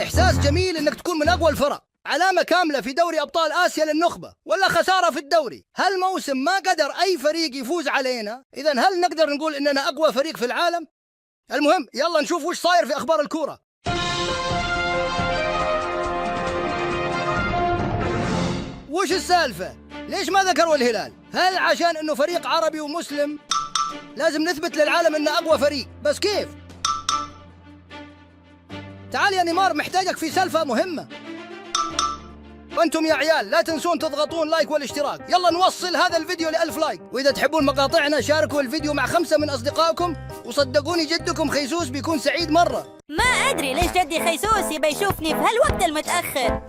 إحساس جميل إنك تكون من أقوى الفرق، علامة كاملة في دوري أبطال آسيا للنخبة، ولا خسارة في الدوري. هالموسم ما قدر أي فريق يفوز علينا، إذن هل نقدر نقول إننا أقوى فريق في العالم؟ المهم يلا نشوف وش صاير في أخبار الكورة. وش السالفة؟ ليش ما ذكروا الهلال؟ هل عشان إنه فريق عربي ومسلم لازم نثبت للعالم إنه أقوى فريق؟ بس كيف؟ تعال يا نيمار، محتاجك في سالفة مهمة. وانتم يا عيال لا تنسون تضغطون لايك والاشتراك. يلا نوصل هذا الفيديو ل1000 لايك، وإذا تحبون مقاطعنا شاركوا الفيديو مع 5 من أصدقائكم، وصدقوني جدكم خيسوس بيكون سعيد مرة. ما أدري ليش جدي خيسوس يبي يشوفني في هالوقت المتأخر.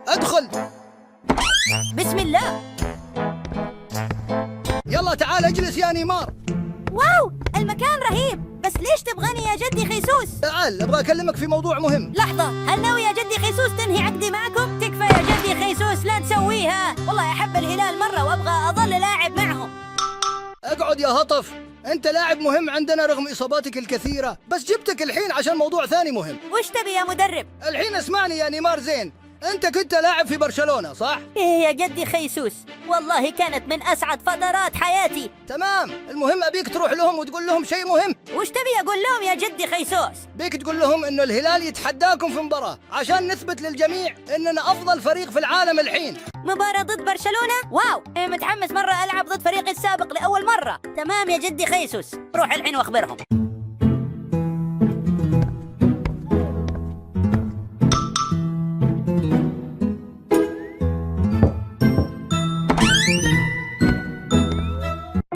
ادخل. بسم الله. يلا تعال اجلس يا نيمار. واو المكان رهيب، بس ليش تبغاني يا جدي خيسوس؟ تعال ابغى اكلمك في موضوع مهم. لحظة، هل ناوي يا جدي خيسوس تنهي عقدي معكم؟ تكفى يا جدي خيسوس، لا تسويها. والله أحب الهلال مرة وأبغى أظل لاعب معهم. اقعد يا هطف، انت لاعب مهم عندنا رغم اصاباتك الكثيرة، بس جبتك الحين عشان موضوع ثاني مهم. وش تبي يا مدرب؟ الحين اسمعني يا نيمار زين، انت كنت لاعب في برشلونة صح؟ إيه يا جدي خيسوس، والله كانت من أسعد فترات حياتي. تمام، المهم ابيك تروح لهم وتقول لهم شيء مهم. وش تبي أقول لهم يا جدي خيسوس؟ بيك تقول لهم انه الهلال يتحداكم في مباراة عشان نثبت للجميع اننا افضل فريق في العالم الحين. مباراة ضد برشلونة؟ واو، متحمس مرة ألعب ضد فريقي السابق لأول مرة. تمام يا جدي خيسوس، روح الحين واخبرهم.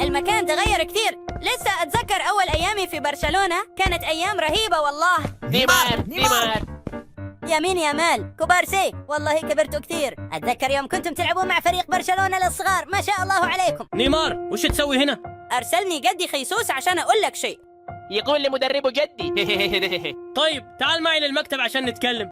المكان تغير كثير، لسه أتذكر أول أيامي في برشلونة كانت أيام رهيبة والله. نيمار يمين يا مال كوبارسي، والله كبرتوا كثير. أتذكر يوم كنتم تلعبون مع فريق برشلونة للصغار، ما شاء الله عليكم. نيمار وش تسوي هنا؟ أرسلني جدي خيسوس عشان أقول لك شيء. يقول لمدربه جدي. طيب تعال معي للمكتب عشان نتكلم.